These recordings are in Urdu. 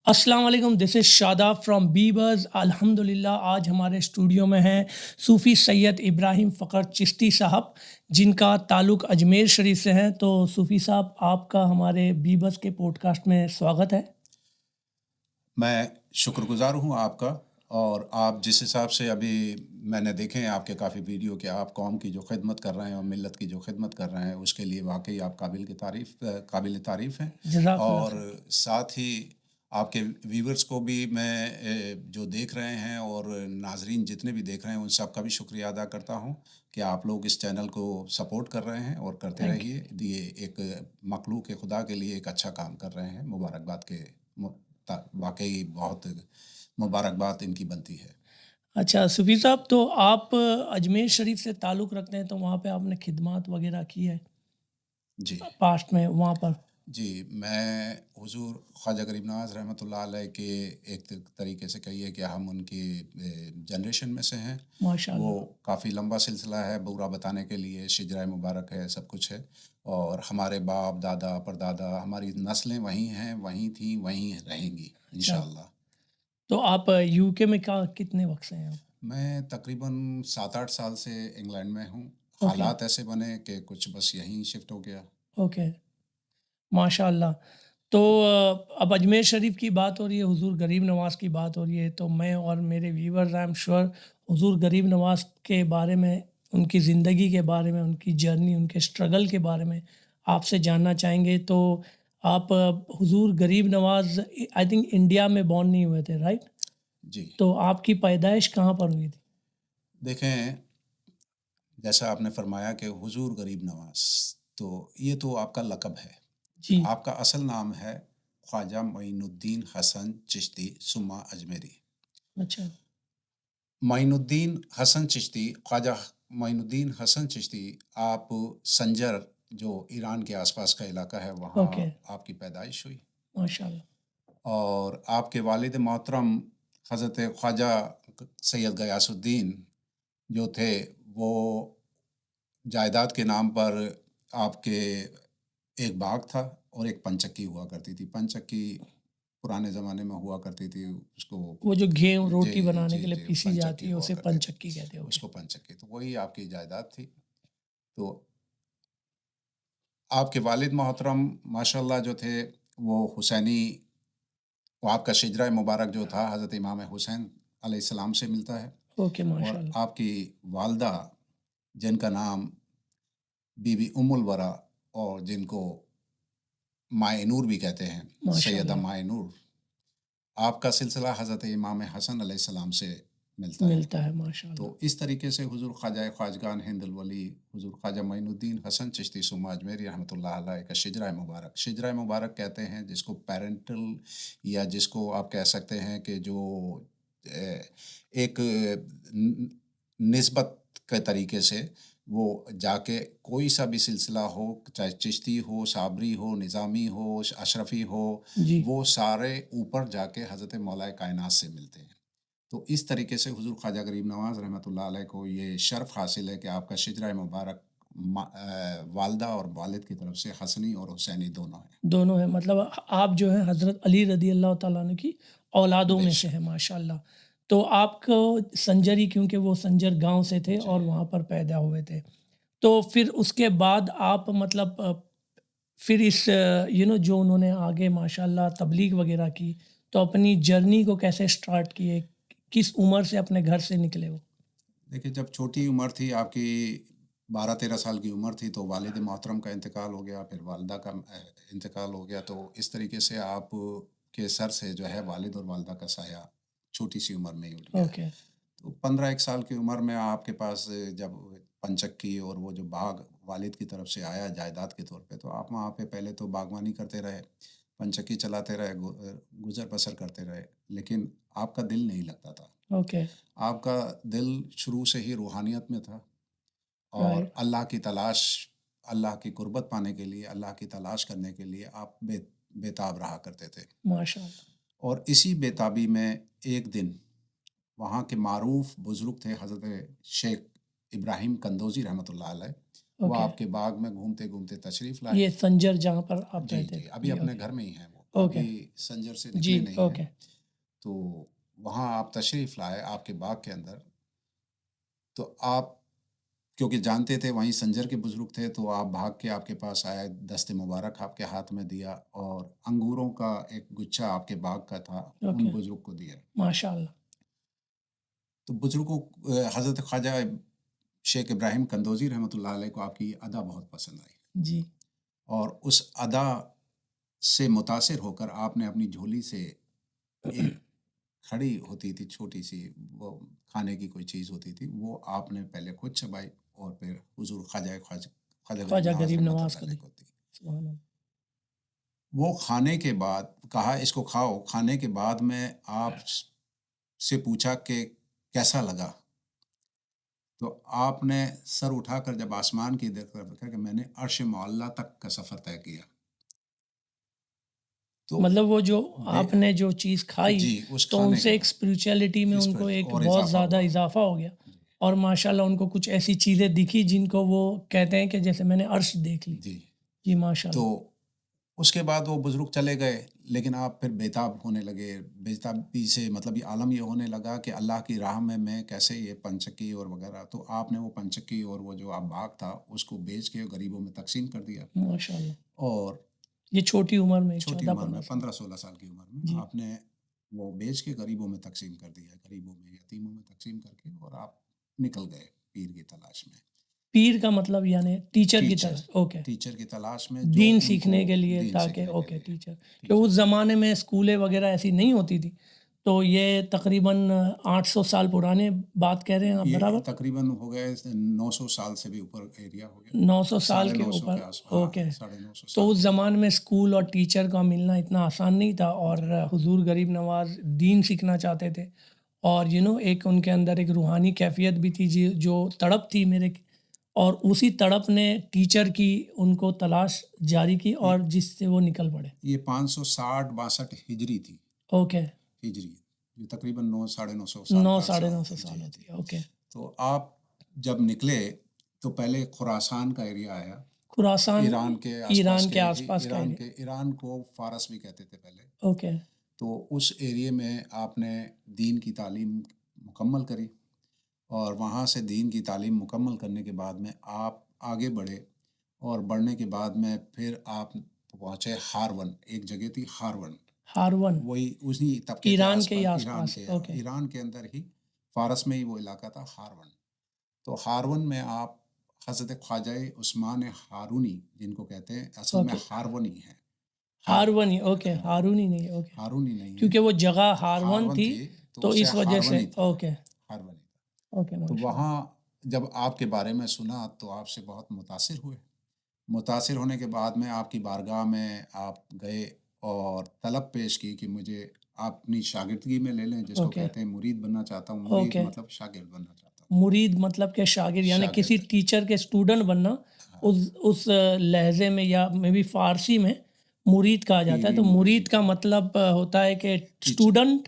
السلام علیکم، دس از شاداب فرام بیبرز. الحمدللہ آج ہمارے اسٹوڈیو میں ہیں صوفی سید ابراہیم فقر چشتی صاحب، جن کا تعلق اجمیر شریف سے ہے. تو صوفی صاحب، آپ کا ہمارے بیبرز کے پوڈ کاسٹ میں سواگت ہے. میں شکر گزار ہوں آپ کا، اور آپ جس حساب سے ابھی میں نے دیکھے ہیں آپ کے کافی ویڈیو کہ آپ قوم کی جو خدمت کر رہے ہیں اور ملت کی جو خدمت کر رہے ہیں، اس کے لیے واقعی آپ قابل تعریف ہیں. جزاک اللہ اور خیر. ساتھ ہی آپ کے ویورز کو بھی میں جو دیکھ رہے ہیں اور ناظرین جتنے بھی دیکھ رہے ہیں ان سب کا بھی شکریہ ادا کرتا ہوں کہ آپ لوگ اس چینل کو سپورٹ کر رہے ہیں اور کرتے تھینک یو. رہیے. یہ ایک مخلوق خدا کے لیے ایک اچھا کام کر رہے ہیں. مبارکباد کے واقعی بہت مبارکباد ان کی بنتی ہے. اچھا صوفی صاحب، تو آپ اجمیر شریف سے تعلق رکھتے ہیں، تو وہاں پہ آپ نے خدمات وغیرہ کی ہے جی پاسٹ میں وہاں پر؟ جی میں حضور خواجہ غریب نواز رحمۃ اللہ علیہ کے ایک طریقے سے کہیے کہ ہم ان کی جنریشن میں سے ہیں. ماشاء وہ اللہ. کافی لمبا سلسلہ ہے، بورا بتانے کے لیے شجرہ مبارک ہے، سب کچھ ہے. اور ہمارے باپ دادا پردادا، ہماری نسلیں وہیں ہیں، وہیں تھیں، وہیں رہیں گی اچھا، انشاءاللہ. تو آپ یو کے میں کتنے وقت سے ہیں آپ؟ میں تقریباً 7-8 سال سے انگلینڈ میں ہوں. اوکے حالات ایسے بنے کہ کچھ بس یہیں شفٹ ہو گیا. اوکے، ماشاء اللہ. تو اب اجمیر شریف کی بات ہو رہی ہے، حضور غریب نواز کی بات ہو رہی ہے، تو میں اور میرے ویورز آئی ایم شور حضور غریب نواز کے بارے میں، ان کی زندگی کے بارے میں، ان کی جرنی، ان کے اسٹرگل کے بارے میں آپ سے جاننا چاہیں گے. تو آپ حضور غریب نواز آئی تھنک انڈیا میں بورن نہیں ہوئے تھے، رائٹ؟ جی تو آپ کی پیدائش کہاں پر ہوئی تھی؟ دیکھیں، جیسا آپ نے فرمایا کہ حضور غریب نواز، تو یہ تو آپ کا لقب ہے. جی. آپ کا اصل نام ہے خواجہ معین الدین حسن چشتی سما اجمیری. اچھا معین الدین حسن چشتی، خواجہ معین الدین حسن چشتی، آپ سنجر جو ایران کے آس پاس کا علاقہ ہے وہاں اوکے، آپ کی پیدائش ہوئی. ماشاء اللہ. اور آپ کے والد محترم حضرت خواجہ سید غیاث الدین جو تھے، وہ جائیداد کے نام پر آپ کے ایک باغ تھا اور ایک پنچکی ہوا کرتی تھی. پنچکی پرانے زمانے میں ہوا کرتی تھی، اس کو وہ جو گیہوں جی روٹی بنانے جی کے لیے جی پیسی پنچکی جاتی ہے ہوا اسے کرتی تھی، پنچکی کہتے ہیں. اس اوکے. کو پنچکی، تو وہی آپ کی جائیداد تھی. تو آپ کے والد محترم ماشاءاللہ جو تھے وہ حسینی، وہ آپ کا شجرہ مبارک جو تھا حضرت امام حسین علیہ السلام سے ملتا ہے. اوکے، اور ماشاء اللہ. آپ کی والدہ جن کا نام بی بی ام الورا، اور جن کو مائے نور بھی کہتے ہیں، ماشاء سیدہ اللہ مائے نور، آپ کا سلسلہ حضرت امام حسن علیہ السلام سے ملتا ہے. ملتا ہے، ماشاء اللہ. تو اس طریقے سے حضور خواجہ خواجگان ہند الولی حضور خواجہ معین الدین حسن چشتی سما اجمیری رحمۃ اللہ علیہ کا شجرہ مبارک کہتے ہیں، جس کو پیرنٹل، یا جس کو آپ کہہ سکتے ہیں کہ جو ایک نسبت کے طریقے سے وہ جا کے کوئی سا بھی سلسلہ ہو، چاہے چشتی ہو، صابری ہو، نظامی ہو، اشرفی ہو، جی. وہ سارے اوپر جا کے حضرت مولا کائنات سے ملتے ہیں. تو اس طریقے سے حضور خواجہ غریب نواز رحمۃ اللہ علیہ کو یہ شرف حاصل ہے کہ آپ کا شجرہ مبارک والدہ اور والد کی طرف سے حسنی اور حسینی دونوں ہیں. دونوں ہیں، مطلب آپ جو ہیں حضرت علی رضی اللہ تعالیٰ عنہ کی اولادوں بے میں سے شک. ہیں، ماشاء اللہ. تو آپ کو سنجری، کیونکہ وہ سنجر گاؤں سے تھے جی اور وہاں پر پیدا ہوئے تھے، تو پھر اس کے بعد آپ مطلب پھر اس جو انہوں نے آگے ماشاء اللہ تبلیغ وغیرہ کی، تو اپنی جرنی کو کیسے سٹارٹ کیے؟ کس عمر سے اپنے گھر سے نکلے وہ؟ دیکھیے، جب چھوٹی عمر تھی آپ کی، 12-13 سال کی عمر تھی، تو والد محترم کا انتقال ہو گیا، پھر والدہ کا انتقال ہو گیا. تو اس طریقے سے آپ کے سر سے جو ہے والد اور والدہ کا سایہ چھوٹی سی عمر میں ہی اٹھ گیا ہے. اوکے. تو 15-1 سال کی عمر میں آپ کے پاس جب پنچکی اور وہ جو باغ والد کی طرف سے آیا جائیداد کے طور پہ، تو آپ وہاں پہ پہلے تو باغبانی کرتے رہے، پنچکی چلاتے رہے، گزر بسر کرتے رہے، لیکن آپ کا دل نہیں لگتا تھا. اوکے. آپ کا دل شروع سے ہی روحانیت میں تھا، اور رائٹ. اللہ کی تلاش، اللہ کی قربت پانے کے لیے، اللہ کی تلاش کرنے کے لیے آپ بےتاب رہا کرتے تھے. ماشاء اللہ. اور اسی بےتابی میں ایک دن وہاں کے معروف بزرگ تھے حضرت شیخ ابراہیم کندوزی رحمۃ اللہ علیہ، وہ اوکے. آپ کے باغ میں گھومتے گھومتے تشریف لائے. یہ سنجر جہاں پر آپ جی رہتے جی تھے؟ ابھی جی. اپنے اوکے. گھر میں ہی ہیں وہ. اوکے ابھی سنجر سے جی نکلے نہیں اوکے ہیں، تو وہاں آپ تشریف لائے آپ کے باغ کے اندر، تو آپ کیونکہ جانتے تھے وہیں سنجر کے بزرگ تھے، تو آپ بھاگ کے آپ کے پاس آئے، دست مبارک آپ کے ہاتھ میں دیا اور انگوروں کا ایک گچھا آپ کے باغ کا تھا ان اوکے بزرگ کو دیا۔ ماشاء اللہ تو بزرگوں حضرت خواجہ شیخ ابراہیم قندوزی رحمۃ اللہ علیہ کو آپ کی ادا بہت پسند آئی، جی اور اس ادا سے متاثر ہو کر آپ نے اپنی جھولی سے ایک کھڑی ہوتی تھی چھوٹی سی، وہ کھانے کی کوئی چیز ہوتی تھی، وہ آپ نے پہلے خود چبائی اور پھر حضور خواجہ غریب خواجہ نواز غریب رحمۃ نواز اللہ کو علیہ دی کو دی۔ سبحان اللہ وہ کھانے کے بعد کہا اس کو کھاؤ، کھانے کے بعد میں آپ سے پوچھا کہ کیسا لگا، تو آپ نے سر اٹھا کر جب آسمان کی طرف دیکھا کہ میں نے عرش معلیٰ تک کا سفر طے کیا۔ تو مطلب وہ جو بے آپ نے جو چیز کھائی جی اس تو ان کھانے سے کے ایک اسپریچولیٹی میں ان کو ایک اور بہت اضافہ زیادہ ہوا اضافہ ہو گیا، جی اور ماشاءاللہ ان کو کچھ ایسی چیزیں دکھی جن کو وہ کہتے ہیں کہ جیسے میں نے عرش دیکھ لی۔ جی۔ جی ماشاء تو اللہ اس کے بعد وہ بزرگ چلے گئے، لیکن آپ پھر بیتاب ہونے لگے، بیتابی سے مطلب یہ عالم یہ ہونے لگا کہ اللہ کی راہ میں کیسے یہ پنچکی اور وغیرہ، تو آپ نے وہ پنچکی اور وہ جو آپ باغ تھا اس کو بیچ کے غریبوں میں تقسیم کر دیا، ماشاء اللہ اور یہ چھوٹی عمر میں چھوٹی 14 عمر میں 15 سال 15-16 سال کی عمر میں جی آپ نے وہ بیچ کے غریبوں میں تقسیم کر دیا، غریبوں میں یتیموں میں تقسیم کر کے، اور آپ نکل گئے پیر کی تلاش میں، پیر کا مطلب یعنی ٹیچر کی ٹیچر طرح اوکے ٹیچر کی تلاش میں جو دین ان کو سیکھنے کے لیے، دین تاکہ سیکھنے کے اوکے لیے ٹیچر کہ ٹیچر۔ اس زمانے میں اسکولیں وغیرہ ایسی نہیں ہوتی تھی، تو یہ تقریباً 800 سال پرانے بات کہہ رہے ہیں آپ یہ برابر تقریباً ہو گئے 900 سال سے بھی اوپر ایریا ہو گیا، 900 سال ساڑھے کے نو سو اوپر کے آس اوکے۔ 950 تو سال اس ہو گئے۔ زمانے میں اسکول اور ٹیچر کا ملنا اتنا آسان نہیں تھا، اور حضور غریب نواز دین سیکھنا چاہتے تھے، اور ایک ان کے اندر ایک روحانی کیفیت بھی تھی جو تڑپ تھی میرے، اور اسی تڑپ نے ٹیچر کی ان کو تلاش جاری کی اور جس سے وہ نکل پڑے۔ یہ 560-62 ہجری تھی، اوکے ہجری جو تقریباً 900-950 سال 9 کا عرصہ ساڑھے 900 ہوتا ہے۔ سال جی ہوتی جی۔ ہے اوکے۔ تو آپ جب نکلے تو پہلے خراسان کا ایریا آیا، خراسان ایران کے آس پاس ایران کے کے آس پاس کا ایریا ایران کو فارس بھی کہتے تھے پہلے، اوکے تو اس ایریے میں آپ نے دین کی تعلیم مکمل کری، اور وہاں سے دین کی تعلیم مکمل کرنے کے بعد میں آپ آگے بڑھے، اور بڑھنے کے بعد میں پھر آپ پہنچے ہارون، ایک جگہ تھی ہارون، ہارون وہی اسی طبقے کے ایران آس کے ہی پاس، آس پاس اوکے ایران کے اندر ہی فارس میں ہی وہ علاقہ تھا ہارون۔ تو ہارون میں آپ حضرت خواجہ عثمان ہارونی جن کو کہتے ہیں، اصل میں اوکے ہارونی ہیں، ہارونی اوکے ہارونی نہیں اوکے ہارونی نہیں ہے، کیونکہ وہ جگہ ہارون ہارون تھی تھی تو تو اس سے اس وجہ سے ہارونی تھا، اوکے ہارونی تھا۔ اوکے تو ماشاء اللہ وہاں جب آپ کے بارے میں سنا تو آپ سے بہت متاثر ہوئے، متاثر ہونے کے بعد میں آپ کی بارگاہ میں آپ گئے اور طلب پیش کی کہ مجھے آپ اپنی شاگردگی میں لے لیں، جس کو اوکے کہتے ہیں مرید بننا چاہتا ہوں، مرید اوکے مطلب شاگرد بننا چاہتا ہوں، مرید مطلب کہ شاگرد یعنی کسی شاگرد ٹیچر کے اسٹوڈنٹ بننا، اس لہجے میں یا میں بھی فارسی میں مرید کہا جاتا ہے، پیری تو مرید مرید کا مطلب ہوتا ہے کہ ٹیچر اسٹوڈنٹ،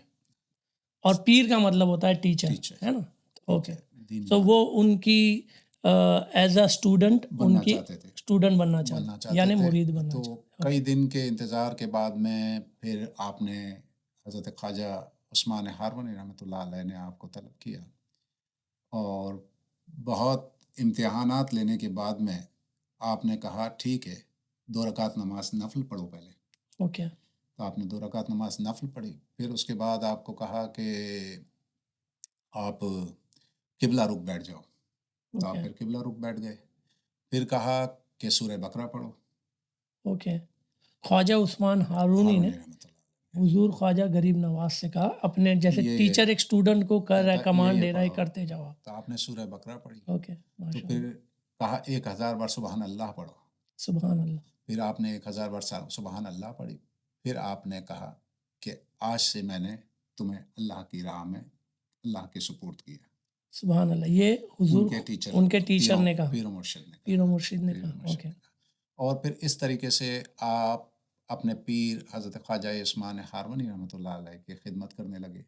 اور پیر کا مطلب ہوتا ہے ٹیچر، ٹیچر ہے نا اوکے۔ ٹیچر دین سو وہ ان کی ایز اے اسٹوڈنٹ ان بننا کی چاہتے تھے، اسٹوڈنٹ بننا بننا چاہتے چاہتے یعنی تھے۔ مرید بننا تو چاہتے کئی دن کے انتظار کے بعد میں پھر آپ نے حضرت خواجہ عثمان ہارونی رحمۃ اللہ علیہ نے آپ کو طلب کیا، اور بہت امتحانات لینے کے بعد میں آپ نے کہا ٹھیک ہے 2 رکعت نماز نفل پڑھو پہلے، اوکے تو آپ نے 2 رکعت نماز نفل پڑھی، پھر اس کے بعد آپ کو کہا کہ آپ قبلہ رخ بیٹھ جاؤ، تو آپ اوکے پھر قبلہ رخ بیٹھ گئے، پھر کہا کہ سورہ بقرہ پڑھو، اوکے۔ خواجہ عثمان ہارونی نے ہارونی رحمۃ اللہ حضور خواجہ غریب نواز سے کہا اپنے جیسے یہ ٹیچر ایک اسٹوڈنٹ کو کر رہا ہے، کہتا کمانڈ یہ دے رہا ہے پڑھو، کرتے جاؤ آپ۔ تو آپ نے سورہ بقرہ پڑھی، اوکے تو ماشاء اللہ پھر کہا 1000 بار سبحان اللہ پڑھو، سبحان اللہ پھر آپ نے 1000 بار سبحان اللہ پڑھی، پھر آپ نے کہا کہ آج سے میں نے تمہیں اللہ کی راہ میں اللہ کے سپورٹ کیا، سبحان اللہ، یہ حضور ان کے ٹیچر نے کہا، پیر و مرشد نے پیر و کہا، مرشد نے پیر و کہا مرشد اوکے نے کہا، اور پھر اس طریقے سے آپ اپنے پیر حضرت خواجہ عثمان ہارونی رحمۃ اللہ علیہ کی خدمت کرنے لگے،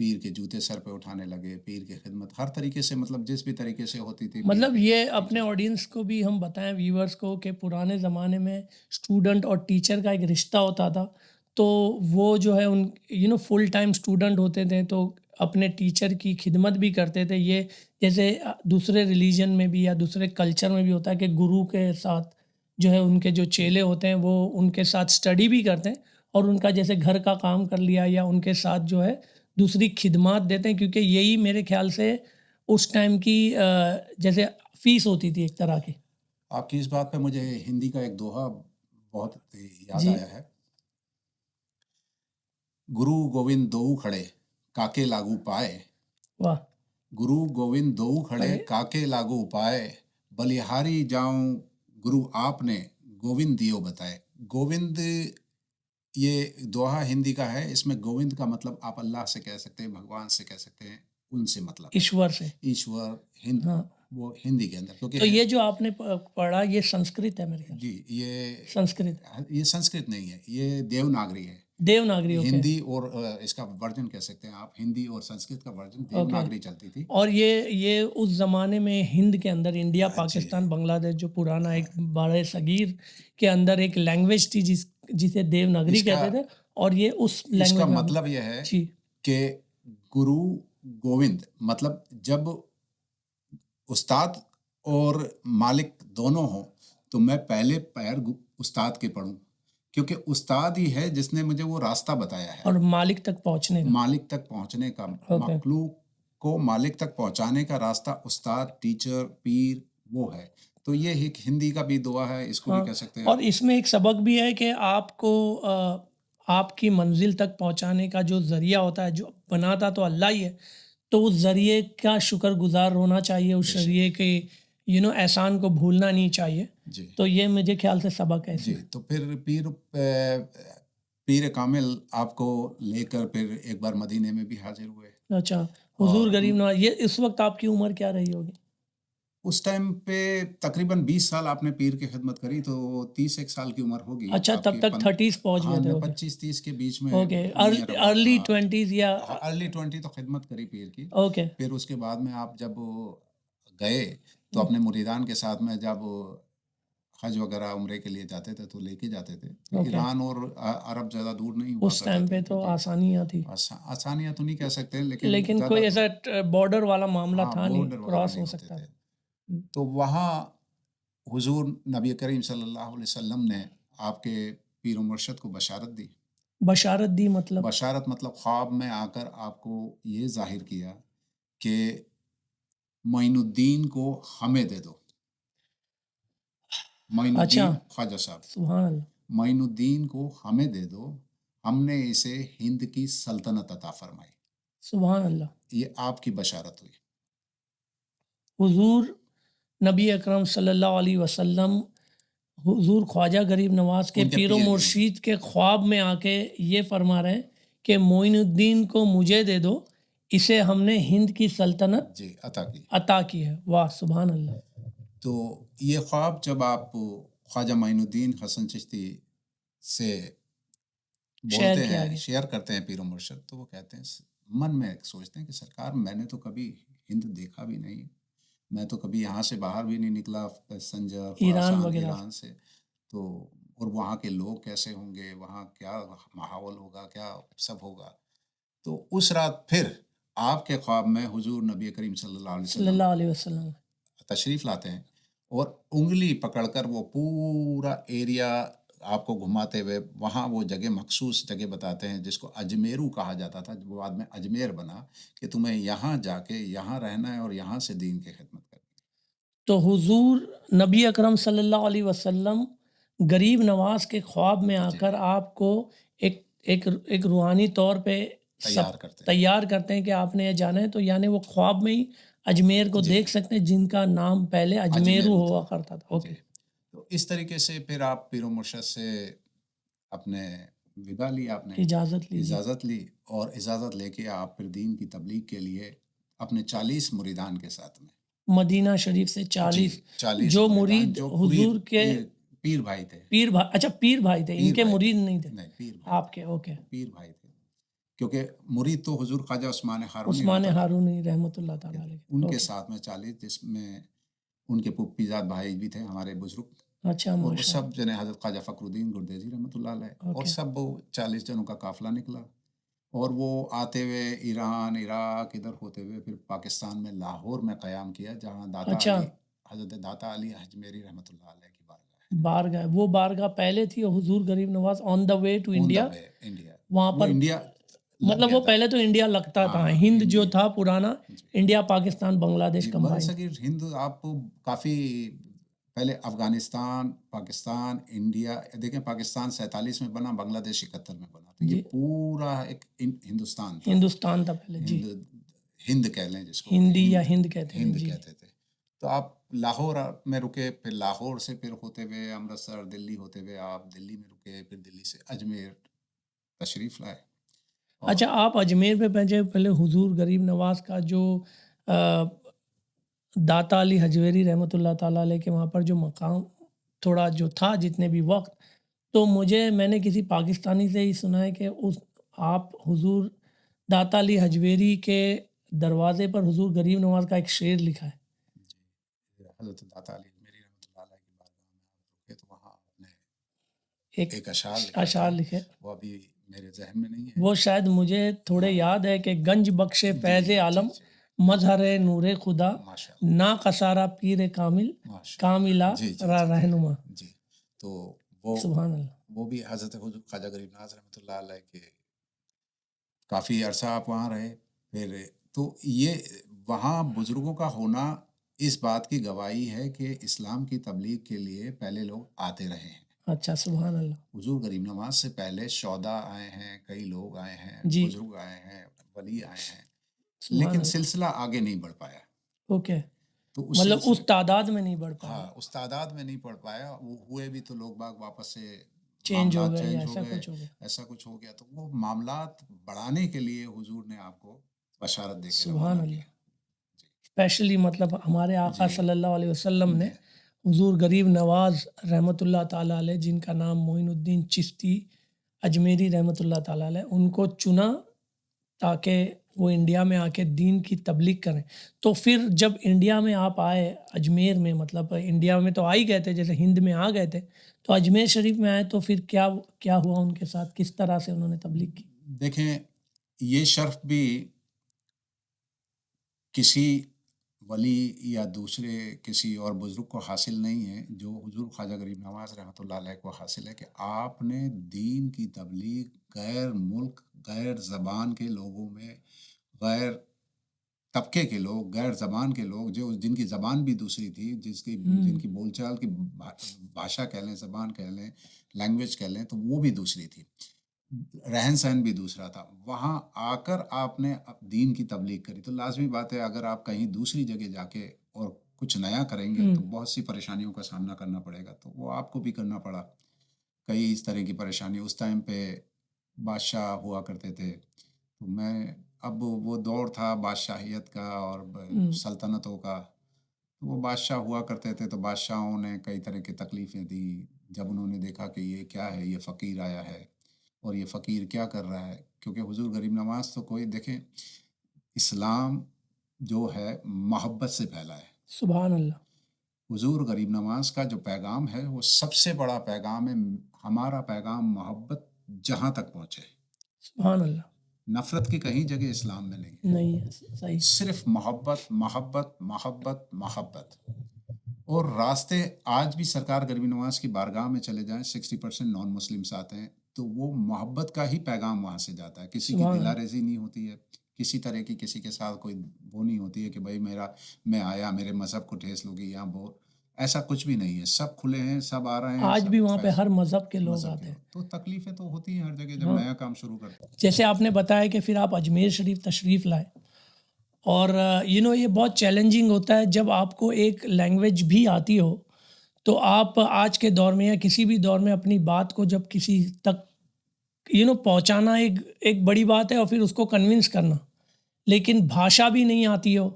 پیر کے جوتے سر پہ اٹھانے لگے، پیر کی خدمت ہر طریقے سے، مطلب جس بھی طریقے سے ہوتی تھی مطلب یہ اپنے آڈینس کو بھی ہم بتائیں، ویورز کو، کہ پرانے زمانے میں اسٹوڈنٹ اور ٹیچر کا ایک رشتہ ہوتا تھا، تو وہ جو ہے ان فل ٹائم اسٹوڈنٹ ہوتے تھے تو اپنے ٹیچر کی خدمت بھی کرتے تھے. یہ جیسے دوسرے ریلیجن میں بھی یا دوسرے کلچر میں بھی ہوتا ہے کہ گرو کے ساتھ جو ہے ان کے جو چیلے ہوتے ہیں وہ ان کے ساتھ اسٹڈی بھی کرتے ہیں اور ان کا جیسے گھر کا کام کر لیا یا ان کے ساتھ جو ہے دوسری خدمات دیتے ہیں، کیونکہ یہی میرے خیال سے اس ٹائم کی جیسے فیس ہوتی تھی ایک طرح کی. آپ کی اس بات پہ مجھے ہندی کا ایک دوہا بہت یاد جی. آیا ہے. گرو گووند دو کھڑے کاکے لاگو پائے، واہ. گرو گووند دو کھڑے کاکے لاگو پائے، بلیہاری جاؤں گرو آپ نے گووند دیو بتائے. گووند یہ دوہا ہندی کا ہے. اس میں گووند کا مطلب آپ اللہ سے کہہ سکتے ہیں، بھگوان سے کہہ سکتے ہیں، ان سے مطلب ایشور سے. ایشور ہند ہاں. وہ ہندی کے اندر، تو کیونکہ یہ جو آپ نے پڑھا یہ سنسکرت ہے میرے خیال. جی سنسکرت یہ سنسکرت نہیں ہے، یہ دیوناگری ہے. دیوناگری. اوکے. ہندی اور اس کا ورژن کہہ سکتے ہیں آپ، ہندی اور سنسکرت کا ورژن دیوناگری چلتی تھی. اور یہ اس زمانے میں ہند کے اندر انڈیا، پاکستان، بنگلہ دیش جو پرانا ایک بڑے صغیر کے اندر ایک لینگویج تھی جسے دیوناگری کہتے تھے، اور یہ اس لینگویج کا مطلب یہ ہے کہ گرو گووند مطلب جب استاد اور مالک دونوں ہوں تو میں پہلے پیر استاد کے پڑھوں، کیونکہ استاد ہی ہے جس نے مجھے وہ راستہ بتایا ہے، اور مالک تک پہنچنے کا مخلوق کو مالک تک پہنچانے کا راستہ استاد، ٹیچر، پیر وہ ہے. تو یہ ایک ہندی کا بھی دعا ہے، اس کو بھی کہہ سکتے ہیں. اور اس میں ایک سبق بھی ہے کہ آپ کو آپ کی منزل تک پہنچانے کا جو ذریعہ ہوتا ہے، جو بناتا تو اللہ ہی ہے، تو اس ذریعے کا شکر گزار ہونا چاہیے، اس ذریعے کے احسان کو بھولنا نہیں چاہیے. جی. تو یہ مجھے خیال سے سبق ہے. جی. تو پھر پیر کامل آپ کو لے کر پھر ایک بار مدینے میں بھی حاضر ہوئے. اچھا. حضور غریب نواز، یہ اس وقت آپ کی عمر کیا رہی ہوگی؟ اس ٹائم پہ تقریباً 20 سال آپ نے پیر کی خدمت کری، تو 31 سال کی عمر ہوگی. اچھا، تب تک 30 پہنچ گئے تھے. 25-30 کے بیچ میں. اوکے. ارلی 20s یا ارلی 20 تو خدمت کری پیر کی. اوکے. پھر اس کے بعد میں آپ جب گئے تو اپنے مریدان کے ساتھ میں جب حج وغیرہ عمرے کے لیے جاتے تھے تو لے کے جاتے تھے. ایران اور عرب زیادہ دور نہیں ہوا اس ٹائم پہ، تو آسانیاں تھی. آسانیاں تو نہیں کہہ سکتے، لیکن کوئی ایسا بارڈر والا معاملہ تھا نہیں، کراس ہو سکتا تھا. تو وہاں حضور نبی کریم صلی اللہ علیہ وسلم نے آپ کے پیر و مرشد کو بشارت دی. بشارت دی مطلب خواب میں آ کر آپ کو یہ ظاہر کیا کہ معین الدین کو ہمیں دے دو. معین الدین خواجہ صاحب، سبحان اللہ، معین الدین کو ہمیں دے دو، ہم نے اسے ہند کی سلطنت عطا فرمائی. سبحان اللہ. یہ آپ کی بشارت ہوئی. حضور نبی اکرم صلی اللہ علیہ وسلم حضور خواجہ غریب نواز کے پیر و مرشید کے خواب میں آ کے یہ فرما رہے ہیں کہ معین الدین کو مجھے دے دو، اسے ہم نے ہند کی سلطنت عطا کی ہے. واہ، سبحان اللہ. تو یہ خواب جب آپ خواجہ معین الدین حسن چشتی سے بولتے ہیں، شیئر کرتے ہیں پیر و مرشد، تو وہ کہتے ہیں، من میں سوچتے ہیں کہ سرکار میں نے تو کبھی ہند دیکھا بھی نہیں، میں تو کبھی یہاں سے باہر بھی نہیں نکلا، پیسنجر ایران سے، تو اور وہاں کے لوگ کیسے ہوں گے، وہاں کیا ماحول ہوگا، کیا سب ہوگا. تو اس رات پھر آپ کے خواب میں حضور نبی کریم صلی اللہ علیہ وسلم تشریف لاتے ہیں اور انگلی پکڑ کر وہ پورا ایریا آپ کو گھماتے ہوئے وہاں وہ جگہ، مخصوص جگہ بتاتے ہیں جس کو اجمیرو کہا جاتا تھا، جو بعد میں اجمیر بنا، کہ تمہیں یہاں جا کے یہاں رہنا ہے اور یہاں سے دین کی خدمت کرنی. تو حضور نبی اکرم صلی اللہ علیہ وسلم غریب نواز کے خواب میں آ کر آپ کو ایک روحانی طور پہ تیار کرتے ہیں کہ آپ نے یہ جانا ہے. تو یعنی وہ خواب میں ہی اجمیر کو دیکھ سکتے ہیں، جن کا نام پہلے اجمیرو ہوا کرتا تھا. اوکے. تو اس طریقے سے پھر آپ پیر و مرشد سے اپنے ودا لی، آپ نے اجازت لی، اور اجازت لے کے آپ پھر دین کی تبلیغ کے لیے اپنے 40 مریدان کے ساتھ میں مدینہ شریف سے 40 جو مرید حضور کے پیر بھائی تھے. اچھا، پیر بھائی تھے، ان کے مرید نہیں تھے، آپ کے. اوکے. پیر بھائی تھے، کیونکہ مرید تو حضور خواجہ عثمان ہارونی عثمان رحمۃ اللہ ہارونی رحمۃ اللہ تعالیٰ علیہ. ان کے اوکے. ساتھ میں 40، جس میں ان کے پھوپھی زاد بھائی بھی تھے ہمارے بزرگ، اچھا اور وہ ماشاء سب جنے حضرت خواجہ فخر الدین گردیزی رحمۃ اللہ علیہ، اور اوکے. سب وہ 40 جنوں کا قافلہ نکلا، اور وہ آتے ہوئے ایران، عراق، ادھر ہوتے ہوئے پھر پاکستان میں لاہور میں قیام کیا، جہاں داتا اچھا علی، حضرت داتا علی اجمیری رحمۃ اللہ علیہ کی بارگاہ ہے. بارگاہ، وہ بارگاہ پہلے تھی اور حضور Gharib Nawaz on the way to on the India way India, وہاں وہ پر، انڈیا لگ مطلب گیا وہ تھا. پہلے تو انڈیا لگتا تھا، ہاں ہند جو انڈیا، تھا پرانا، جی انڈیا پاکستان بنگلہ دیش جی، بر کمبائن. صغیر ہند آپ کو کافی پہلے افغانستان، پاکستان، انڈیا، دیکھیں پاکستان 47 میں بنا، بنگلہ دیش 71 میں بنا، تو یہ جی پورا ایک ہندوستان تھا. ہندوستان تھا پہلے. جی ہند کہہ لیں جس کو، ہندی یا ہند کہتے تھے. ہند جی کہتے تھے. تو آپ لاہور میں رکے، پھر لاہور سے پھر ہوتے ہوئے امرتسر، دلی ہوتے ہوئے آپ دلی میں رکے، پھر دلی سے اجمیر تشریف لائے. اچھا، آپ اجمیر پہ پہلے حضور غریب نواز کا جو داتا علی حجویری رحمۃ اللہ تعالیٰ علیہ کے وہاں پر جو مقام تھوڑا جو تھا جتنے بھی وقت، تو میں نے کسی پاکستانی سے ہی سنا ہے کہ آپ حضور داتا علی حجویری کے دروازے پر حضور غریب نواز کا ایک شعر لکھا ہے. جی، حضرت داتا علی میری رحمۃ اللہ علیہ کی بارگاہ میں آپ رکے تو وہاں آپ نے ایک اشعار لکھا اشعار تھا، لکھے. وہ ابھی میرے ذہن میں نہیں ہے. وہ شاید مجھے تھوڑے یاد ہے کہ گنج بخش فیض عالم، مظہر نور خدا، ماشاء اللہ، نا قصارہ پیر کامل، کاملہ رہنما. جی، تو وہ سبحان اللہ. وہ بھی حضرت حضور خواجہ غریب نواز رحمۃ اللہ علیہ کے کافی عرصہ آپ وہاں رہے. پھر تو یہ وہاں بزرگوں کا ہونا اس بات کی گواہی ہے کہ اسلام کی تبلیغ کے لیے پہلے لوگ آتے رہے ہیں. اچھا سبحان اللہ. حضور غریب نواز سے پہلے شہداء آئے ہیں، کئی لوگ آئے ہیں، جی بزرگ آئے ہیں، ولی آئے ہیں، سبحان لیکن اللہ. سلسلہ آگے نہیں بڑھ پایا. اوکے، تو مطلب اس تعداد میں نہیں بڑھ پایا. ہاں، اس تعداد میں نہیں پڑھ پایا. وہ ہوئے بھی تو لوگ باغ واپس سے چینج ہو معاملات گئے یا چینج ہو ایسا گئے، کچھ ہو گیا. ایسا کچھ ہو گیا. تو وہ معاملات بڑھانے کے لیے حضور نے آپ کو بشارت دے کے سبحان روانہ کیا. اللہ. اسپیشلی مطلب ہمارے آقا جی صلی اللہ علیہ وسلم نے جی حضور غریب نواز رحمۃ اللہ تعالیٰ علیہ، جن کا نام معین الدین چشتی اجمیری رحمۃ اللہ تعالیٰ علیہ، ان کو چنا تاکہ وہ انڈیا میں آ کے دین کی تبلیغ کریں. تو پھر جب انڈیا میں آپ آئے اجمیر میں، مطلب انڈیا میں تو آ ہی گئے تھے، جیسے ہند میں آ گئے تھے، تو اجمیر شریف میں آئے تو پھر کیا ہوا ان کے ساتھ، کس طرح سے انہوں نے تبلیغ کی؟ دیکھیں، یہ شرف بھی کسی ولی یا دوسرے کسی اور بزرگ کو حاصل نہیں ہے جو حضور خواجہ غریب نواز رحمۃ اللہ علیہ کو حاصل ہے، کہ آپ نے دین کی تبلیغ غیر ملک، غیر زبان کے لوگوں میں، غیر طبقے کے لوگ، غیر زبان کے لوگ، جو جن کی زبان بھی دوسری تھی، جن کی بول چال کی بھاشا کہہ لیں، زبان کہہ لیں، لینگویج کہہ لیں، تو وہ بھی دوسری تھی، رہن سہن بھی دوسرا تھا. وہاں آ کر آپ نے دین کی تبلیغ کری. تو لازمی بات ہے اگر آپ کہیں دوسری جگہ جا کے اور کچھ نیا کریں گے تو بہت سی پریشانیوں کا سامنا کرنا پڑے گا. تو وہ آپ کو بھی کرنا پڑا. کئی اس طرح کی پریشانی. اس ٹائم پہ بادشاہ ہوا کرتے تھے، تو اب وہ دور تھا بادشاہیت کا اور سلطنتوں کا. تو وہ بادشاہ ہوا کرتے تھے، تو بادشاہوں نے کئی طرح کی تکلیفیں دی. جب انہوں نے دیکھا کہ یہ کیا ہے، یہ فقیر آیا ہے اور یہ فقیر کیا کر رہا ہے، کیونکہ حضور غریب نواز تو کوئی، دیکھیں اسلام جو ہے محبت سے پھیلا ہے. سبحان اللہ. حضور غریب نواز کا جو پیغام ہے وہ سب سے بڑا پیغام ہے. ہمارا پیغام محبت جہاں تک پہنچے. سبحان اللہ. نفرت کی کہیں جگہ اسلام میں نہیں ہے. نہیں ہے. صحیح. صرف محبت محبت محبت محبت. اور راستے آج بھی سرکار غریب نواز کی بارگاہ میں چلے جائیں، 60% نان مسلمس آتے ہیں، تو وہ محبت کا ہی پیغام وہاں سے جاتا ہے. کسی کی دلا ریزی نہیں ہوتی ہے، کسی طرح کی کسی کے ساتھ کوئی وہ نہیں ہوتی ہے کہ بھائی میں آیا میرے مذہب کو ٹھیس لوگی یا وہ، ایسا کچھ بھی نہیں ہے. سب کھلے ہیں، سب آ رہے ہیں. آج بھی وہاں پہ ہر مذہب کے لوگ آتے ہیں. تو تکلیفیں تو ہوتی ہیں ہر جگہ جب نیا کام شروع کرتے ہیں. جیسے آپ نے بتایا کہ پھر آپ اجمیر شریف تشریف لائے، اور یہ بہت چیلنجنگ ہوتا ہے جب آپ کو ایک لینگویج بھی آتی ہو. تو آپ آج کے دور میں یا کسی بھی دور میں اپنی بات کو جب کسی تک پہنچانا ایک بڑی بات ہے، اور پھر اس کو کنونس کرنا، لیکن بھاشا بھی نہیں آتی ہو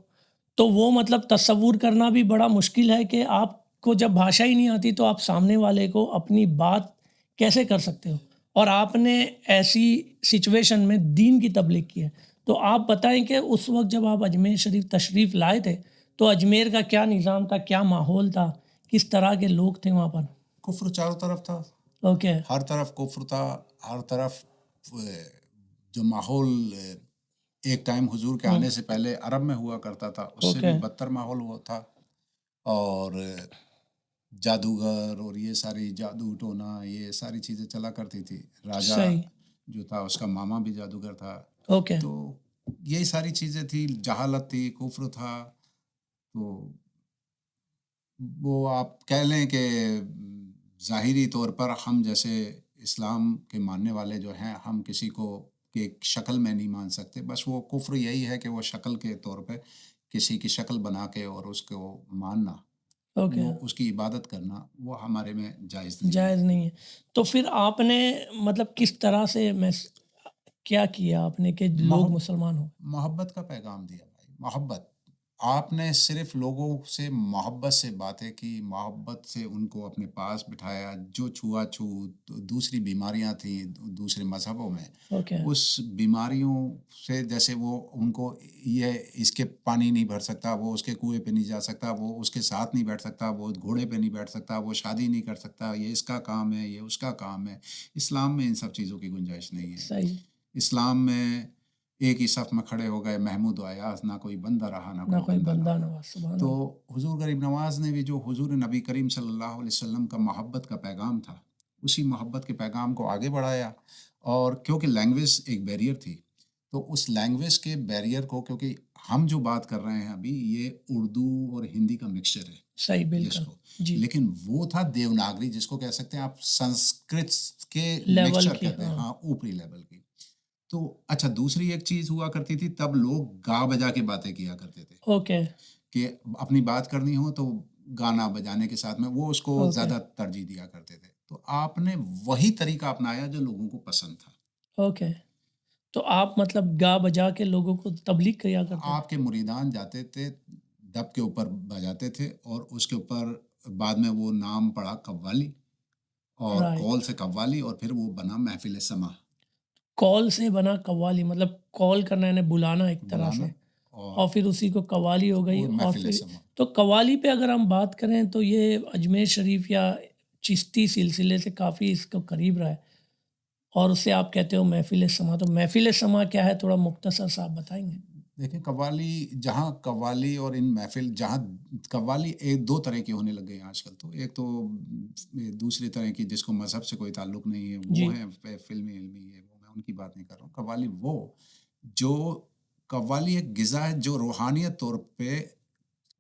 تو وہ مطلب تصور کرنا بھی بڑا مشکل ہے کہ آپ کو جب بھاشا ہی نہیں آتی تو آپ سامنے والے کو اپنی بات کیسے کر سکتے ہو. اور آپ نے ایسی سچویشن میں دین کی تبلیغ کی ہے. تو آپ بتائیں کہ اس وقت جب آپ اجمیر شریف تشریف لائے تھے تو اجمیر کا کیا نظام تھا, کیا ماحول تھا, کس طرح کے لوگ تھے وہاں پر؟ کفر چاروں طرف تھا, اوکے. ہر طرف کفر تھا, ہر طرف جو ماحول ایک ٹائم حضور کے آنے سے پہلے عرب میں ہوا کرتا تھا اس سے بھی بدتر ماحول ہوا تھا. اور جادوگر اور یہ ساری جادو ٹونا یہ ساری چیزیں چلا کرتی تھی. راجہ جو تھا اس کا ماما بھی جادوگر تھا. اوکے. تو یہی ساری چیزیں تھی, جہالت تھی, کفر تھا. تو وہ آپ کہہ لیں کہ ظاہری طور پر ہم جیسے اسلام کے ماننے والے جو ہیں, ہم کسی کو کہ شکل میں نہیں مان سکتے. بس وہ کفر یہی ہے کہ وہ شکل کے طور پہ کسی کی شکل بنا کے اور اس کو ماننا, وہ اس کی عبادت کرنا, وہ ہمارے میں جائز نہیں ہے. تو پھر آپ نے مطلب کس طرح سے کیا کیا آپ نے کہ لوگ مسلمان ہوں؟ محبت کا پیغام دیا بھائی, محبت. آپ نے صرف لوگوں سے محبت سے باتیں کی, محبت سے ان کو اپنے پاس بٹھایا. جو چھوا چھوت دوسری بیماریاں تھیں دوسرے مذہبوں میں, اس بیماریوں سے جیسے وہ ان کو یہ اس کے پانی نہیں بھر سکتا, وہ اس کے کنویں پہ نہیں جا سکتا, وہ اس کے ساتھ نہیں بیٹھ سکتا, وہ گھوڑے پہ نہیں بیٹھ سکتا, وہ شادی نہیں کر سکتا, یہ اس کا کام ہے, یہ اس کا کام ہے. اسلام میں ان سب چیزوں کی گنجائش نہیں ہے. صحیح. اسلام میں ایک ہی صف میں کھڑے ہو گئے محمود و ایاز, نہ کوئی بندہ رہا نہ کوئی بندہ رہا. تو حضور غریب نواز نے بھی جو حضور نبی کریم صلی اللہ علیہ وسلم کا محبت کا پیغام تھا, اسی محبت کے پیغام کو آگے بڑھایا. اور کیونکہ لینگویج ایک بیریئر تھی, تو اس لینگویج کے بیریئر کو, کیونکہ ہم جو بات کر رہے ہیں ابھی یہ اردو اور ہندی کا مکسچر ہے. صحیح, بالکل. لیکن وہ تھا دیوناگری, جس کو کہہ سکتے ہیں آپ سنسکرت کے مکسچر کہتے ہیں, ہاں اوپری لیول کی. تو اچھا, دوسری ایک چیز ہوا کرتی تھی, تب لوگ گا بجا کے باتیں کیا کرتے تھے. اوکے. کہ اپنی بات کرنی ہو تو گانا بجانے کے ساتھ میں وہ اس کو زیادہ ترجیح دیا کرتے تھے. تو آپ نے وہی طریقہ اپنایا جو لوگوں کو پسند تھا. اوکے. تو آپ مطلب گا بجا کے لوگوں کو تبلیغ کیا کرتے تھے؟ آپ کے مریدان جاتے تھے, ڈب کے اوپر بجاتے تھے, اور اس کے اوپر بعد میں وہ نام پڑا قوالی, اور کال سے قوالی, اور پھر وہ بنا محفل سما. کال سے بنا قوالی, مطلب کال کرنا یعنی بلانا ایک طرح سے, اور پھر اسی کو قوالی ہو گئی. اور پھر تو قوالی پہ اگر ہم بات کریں تو یہ اجمیر شریف یا چشتی سلسلے سے کافی اس کو قریب رہا ہے, اور اسے آپ کہتے ہو محفل سما. تو محفل سما کیا ہے, تھوڑا مختصر سا آپ بتائیں گے؟ دیکھیں, قوالی جہاں قوالی اور ان محفل, جہاں قوالی ایک دو طرح کی ہونے لگ گئی ہیں آج کل. تو ایک تو دوسری طرح کی جس کو مذہب سے کوئی تعلق نہیں ہے, وہ ہیں فلمی علمی ہے, وہ میں ان کی بات نہیں کر رہا ہوں. قوالی وہ جو قوالی ایک غذا ہے جو روحانیت طور پہ,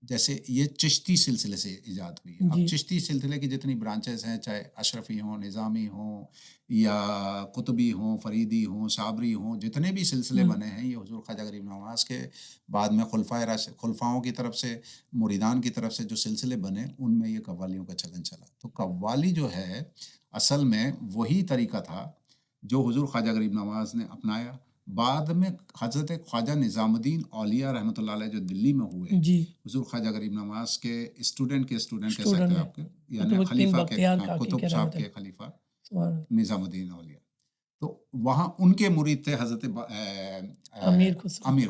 جیسے یہ چشتی سلسلے سے ایجاد ہوئی ہے. اب چشتی سلسلے کی جتنی برانچز ہیں, چاہے اشرفی ہوں, نظامی ہوں, یا قطبی ہوں, فریدی ہوں, صابری ہوں, جتنے بھی سلسلے بنے ہیں یہ حضور خواجہ غریب نواز کے بعد میں خلفاؤں کی طرف سے, مریدان کی طرف سے جو سلسلے بنے, ان میں یہ قوالیوں کا چلن چلا. تو قوالی جو ہے اصل میں وہی طریقہ تھا جو حضور خواجہ غریب نواز نے اپنایا. بعد میں حضرت خواجہ نظام الدین اولیاء رحمۃ اللہ علیہ جو دلی میں ہوئے, حضور خواجہ غریب نواز کے اسٹوڈنٹ کہہ سکتے ہیں آپ کے, یعنی خلیفہ کے, قطب صاحب کے خلیفہ نظام الدین اولیاء. تو وہاں ان کے مرید تھے حضرت امیر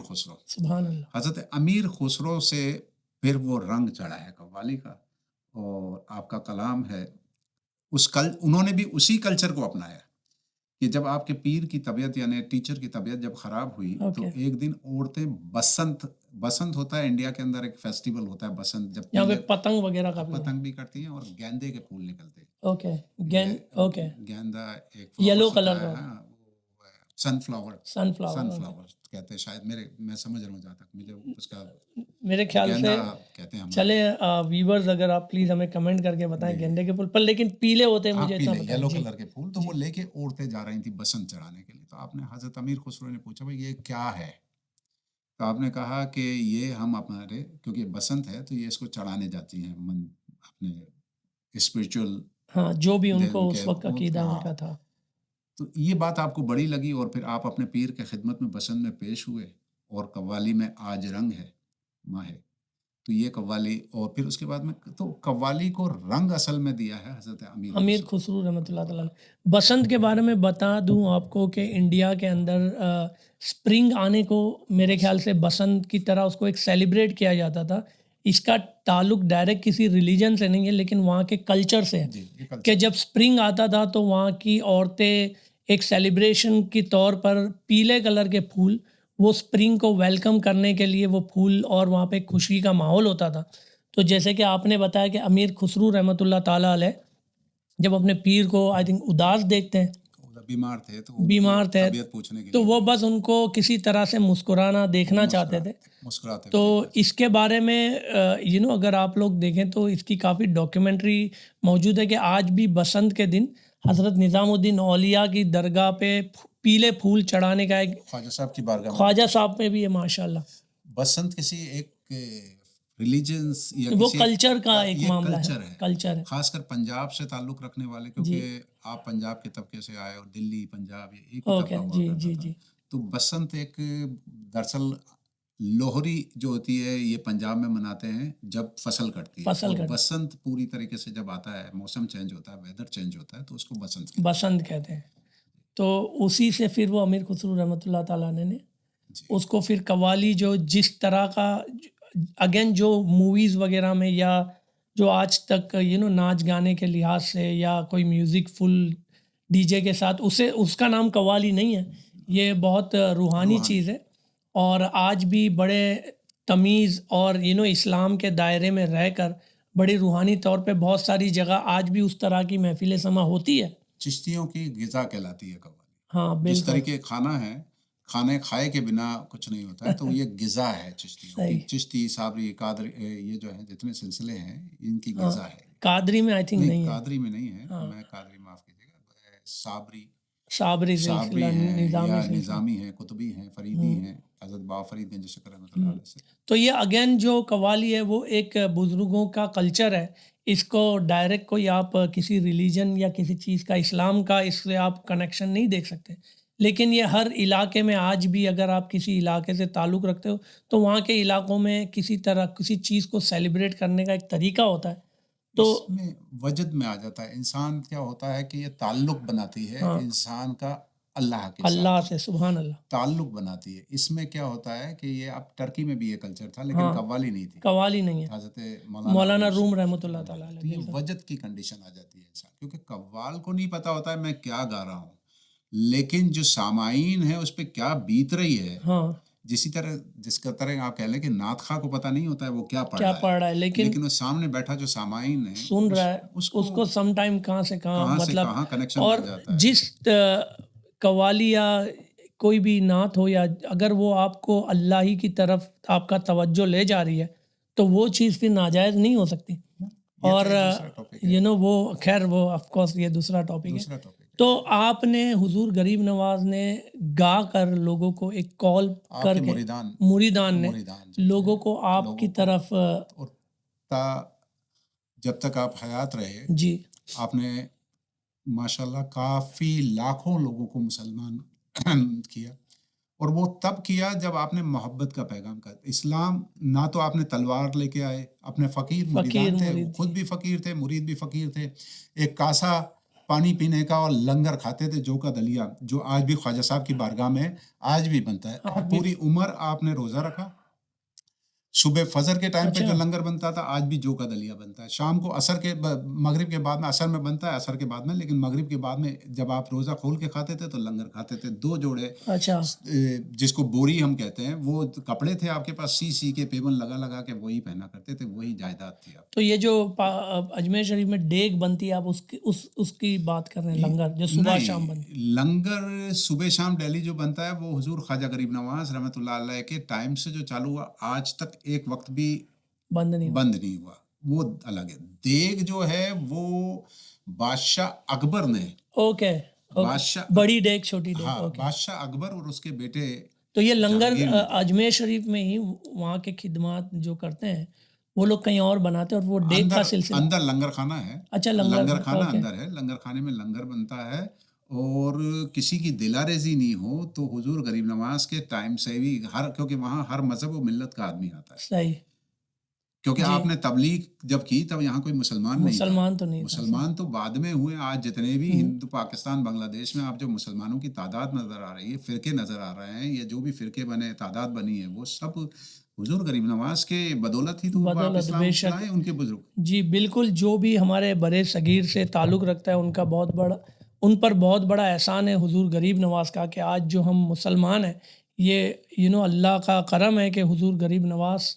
خسرو. سبحان اللہ. حضرت امیر خسرو سے پھر وہ رنگ چڑھا ہے قوالی کا, اور آپ کا کلام ہے انہوں نے بھی اسی کلچر کو اپنایا کہ جب آپ کے پیر کی طبیعت یعنی ٹیچر کی طبیعت جب خراب ہوئی, تو ایک دن عورتیں بسنت ہوتا ہے انڈیا کے اندر ایک فیسٹیول ہوتا ہے بسنت, جب یہاں پہ پتنگ وغیرہ کا پتنگ بھی کرتی ہیں, اور گیندے کے پھول نکلتے ہیں. گیندا ایک یلو کلر کا, سن فلاور کہتے ہیں شاید, میں سمجھ رہا ہوں جہاں تک مجھے اس کا میرے خیال سے کہتے ہیں. چلے ویورز اگر آپ پلیز ہمیں کمنٹ کر کے بتائیں گیندے کے پھول پر, لیکن پیلے ہوتے ہیں مجھے اتنا پتہ ہے, یلو کلر کے پھول. تو وہ لے کے عورتیں جا رہی تھیں بسنت چڑھانے کے لیے. تو آپ نے حضرت امیر خسرو نے پوچھا بھائی یہ کیا ہے, تو آپ نے کہا کہ یہ ہم ہمارے, کیونکہ بسنت ہے تو یہ اس کو چڑھانے جاتی ہیں اپنے اسپریچول, ہاں جو بھی ان کو اس وقت عقیدہ ان کا تھا. تو یہ بات آپ کو بڑی لگی, اور پھر آپ اپنے پیر کے خدمت میں بسنت میں پیش ہوئے, اور قوالی میں آج رنگ ہے ماہ ہے. تو یہ قوالی، اور پھر اس کے بعد میں تو قوالی کو رنگ اصل میں دیا ہے حضرت امیر خسرو۔ خسرو رحمۃ اللہ تعالیٰ علیہ۔ بسنت کے بارے میں بتا دوں آپ کو کہ انڈیا کے اندر اسپرنگ آنے کو میرے خیال سے بسنت کی طرح اس کو ایک سیلیبریٹ کیا جاتا تھا۔ اس کا تعلق ڈائریکٹ کسی ریلیجن سے نہیں ہے، لیکن وہاں کے کلچر سے ہے جی، یہ کہ کلچر جب اسپرنگ آتا تھا تو وہاں کی عورتیں ایک سیلیبریشن کی طور پر پیلے کلر کے پھول، وہ اسپرنگ کو ویلکم کرنے کے لیے وہ پھول، اور وہاں پہ خوشی کا ماحول ہوتا تھا۔ تو جیسے کہ آپ نے بتایا کہ امیر خسرو رحمۃ اللہ تعالیٰ علیہ جب اپنے پیر کو آئی تھنک اداس دیکھتے ہیں، بیمار تھے تو ان کی بیمار تھے، طبیعت پوچھنے کے تو لیے وہ بس ان کو کسی طرح سے مسکرانا دیکھنا چاہتے تھے۔ مسکراتے تو ہوئے دیکھنا اس کے بارے میں اگر آپ لوگ دیکھیں تو اس کی کافی ڈاکیومنٹری موجود ہے کہ آج بھی بسنت کے دن حضرت نظام الدین اولیاء کی درگاہ پہ پیلے پھول چڑھانے کا ایک خواجہ صاحب کی بارگاہ میں خواجہ صاحب میں بھی ہے ماشاء اللہ۔ بسنت کسی ایک ریلیجنس یا وہ کسی کلچر کا ایک یہ معاملہ کلچر ہے، ہے، کلچر ہے خاص کر پنجاب سے تعلق رکھنے والے، کیونکہ آپ پنجاب کے طبقے سے آئے اور دلی پنجاب یہ ایک ہی طبقہ اوکے ہوا جی کرتا جی تھا۔ جی تو بسنت ایک دراصل لوہری جو ہوتی ہے یہ پنجاب میں مناتے ہیں جب فصل کٹتی ہے، فصل اور کٹ بسنت پوری طریقے سے جب آتا ہے، موسم چینج ہوتا ہے، ویدر چینج ہوتا ہے، تو اس کو بسنت کہتے بسنت کہتے ہیں۔ تو اسی سے پھر وہ امیر خسرو رحمۃ اللہ تعالیٰ نے ہیں۔ جی اس کو پھر قوالی جو جس طرح کا اگین جو موویز وغیرہ میں یا جو آج تک ناچ گانے کے لحاظ سے یا کوئی میوزک فل ڈی جے کے ساتھ اس کا نام قوالی نہیں ہے، یہ بہت روحانی چیز ہے، اور آج بھی بڑے تمیز اور اسلام کے دائرے میں رہ کر بڑی روحانی طور پہ بہت ساری جگہ آج بھی اس طرح کی محفل سما ہوتی ہے۔ چشتیوں کی غذا کہلاتی ہے قوالی۔ ہاں جس بالکل طریقے کھانا ہے، کھانے کھائے کے بنا کچھ نہیں ہوتا ہے، تو یہ غذا ہے چشتیوں کی۔ صحیح۔ چشتی، صابری، قادر، یہ جو ہیں جتنے سلسلے ہیں ان کی ہاں غذا ہے۔ قادری میں آئی تھنک نہیں، نہیں ہے، قادری میں نہیں ہے، ہاں میں قادری معاف کیجیے گا، صابری صابری سلسلہ، صابری ہیں نظامی یا سلسلہ۔ نظامی ہیں، قطبی ہیں، فریدی ہیں، حضرت بابا فرید گنج شکر رحمۃ اللہ علیہ سے۔ تو یہ اگین جو قوالی ہے وہ ایک بزرگوں کا کلچر ہے، اس کو ڈائریکٹ کوئی آپ کسی ریلیجن یا کسی چیز کا، اسلام کا اس سے آپ کنیکشن نہیں دیکھ سکتے، لیکن یہ ہر علاقے میں آج بھی اگر آپ کسی علاقے سے تعلق رکھتے ہو تو وہاں کے علاقوں میں کسی طرح کسی چیز کو سیلیبریٹ کرنے کا ایک طریقہ ہوتا ہے۔ تو اس میں وجد میں آ جاتا ہے، انسان کیا ہوتا ہے کہ یہ تعلق بناتی ہے ہاں انسان کا اللہ کے اللہ ساتھ، سے، سبحان اللہ۔ تعلق بناتی ہے۔ اس میں کیا ہوتا ہے کہ یہ اب ٹرکی میں بھی یہ کلچر تھا، لیکن ہاں قوالی نہیں تھی، قوالی نہیں ہے، حضرت مولانا روم سے۔ رحمۃ اللہ تعالیٰ علیہ، تو یہ بالکل وجد کی کنڈیشن آ جاتی ہے انسان، کیونکہ قوال کو نہیں پتا ہوتا ہے میں کیا گا رہا ہوں، لیکن جو سامعین ہے اس پہ کیا بیت رہی ہے، ہاں جس کا طرح آپ کہہ لیں کہ نعت خواہ کو پتہ نہیں ہوتا ہے وہ کیا پڑھ کیا رہا پڑھ ہے، رہا ہے، لیکن وہ سامنے بیٹھا جو سامعین ہے سن رہا ہے، اس اس کو سم ٹائم کہاں سے کہاں کہاں سے مطلب، کہاں کنیکشن اور بن جاتا ہے۔ جس قوالی یا کوئی بھی نعت ہو، یا اگر وہ آپ کو اللہ ہی کی طرف آپ کا توجہ لے جا رہی ہے تو وہ چیز پھر ناجائز نہیں ہو سکتی۔ یہ اور تو ایک دوسرا ٹاپک ہے، وہ خیر وہ آف کورس یہ دوسرا ٹاپک ہے۔ دوسرا ٹاپک ہے۔ تو آپ نے حضور غریب نواز نے گا کر لوگوں کو ایک کال آپ کر کے کے، مریدان مریدان نے جو لوگوں تھے، کو آپ لوگوں کی کو، طرف، اور جب تک آپ حیات رہے جی آپ نے ماشاءاللہ کافی لاکھوں لوگوں کو مسلمان کیا، اور وہ تب کیا جب آپ نے محبت کا پیغام کہا۔ اسلام نہ تو آپ نے تلوار لے کے آئے، اپنے فقیر فقیر مریدان تھے، وہ مرید خود بھی فقیر تھے، مرید بھی فقیر تھے، ایک کاسا پانی پینے کا اور لنگر کھاتے تھے جو کا دلیا، جو آج بھی خواجہ صاحب کی بارگاہ میں آج بھی بنتا ہے۔ پوری عمر آپ نے روزہ رکھا، صبح فجر کے ٹائم پہ جو لنگر بنتا تھا آج بھی جو کا دلیا بنتا ہے، شام کو عصر کے مغرب کے بعد میں، عصر میں بنتا ہے عصر کے بعد میں، لیکن مغرب کے بعد میں جب آپ روزہ کھول کے کھاتے تھے تو لنگر کھاتے تھے۔ 2 جوڑے اچھا جس کو بوری ہم کہتے ہیں، وہ کپڑے تھے آپ کے پاس، سی کے پیون لگا لگا کے وہی پہنا کرتے تھے، وہی جائیداد تھی آپ تو یہ جو اجمیر شریف میں دیگ بنتی ہے، آپ اس کی بات کر رہے ہیں، لنگر جو صبح شام بنتی نہیں، لنگر صبح شام ڈیلی جو بنتا ہے وہ حضور خواجہ غریب نواز رحمۃ اللہ علیہ کے ٹائم سے جو چالو ہوا آج تک ایک وقت بھی بند نہیں بند نہیں ہوا، وہ الگ ہے۔ دیگ جو ہے وہ بادشاہ اکبر نے، اوکے بادشاہ، بڑی دیگ چھوٹی دیگ، ہاں، اوکے۔ بادشاہ اکبر اور اس کے بیٹے تو یہ لنگر جہانگیر نے دی۔ اجمیر شریف میں ہی وہاں کے خدمات جو کرتے ہیں وہ لوگ کہیں اور بناتے ہیں، اور وہ دیگ کا سلسلہ اندر لنگر خانہ ہے، اچھا لنگر خانہ اوکے اندر ہے، لنگر خانے میں لنگر بنتا ہے، اور کسی کی دلاریزی نہیں ہو تو حضور غریب نواز کے ٹائم سے بھی کیونکہ وہاں ہر مذہب و ملت کا آدمی آتا ہے، صحیح کیونکہ جی آپ نے تبلیغ جب کی تب یہاں کوئی مسلمان نہیں تھا، مسلمان تو نہیں تھا، مسلمان تو بعد میں ہوئے. آج جتنے بھی ہوں، ہند پاکستان بنگلہ دیش میں آپ جو مسلمانوں کی تعداد نظر آ رہی ہے، فرقے نظر آ رہے ہیں، یہ جو بھی فرقے بنے، تعداد بنی ہے، وہ سب حضور غریب نواز کے بدولت ہی تو آپ بدولت بے اسلام شک. لائے، ان کے بزرگ. جی بالکل، جو بھی ہمارے برے صغیر سے تعلق رکھتا ہے ان پر بہت بڑا احسان ہے حضور غریب نواز کا کہ آج جو ہم مسلمان ہیں، یہ اللہ کا کرم ہے کہ حضور غریب نواز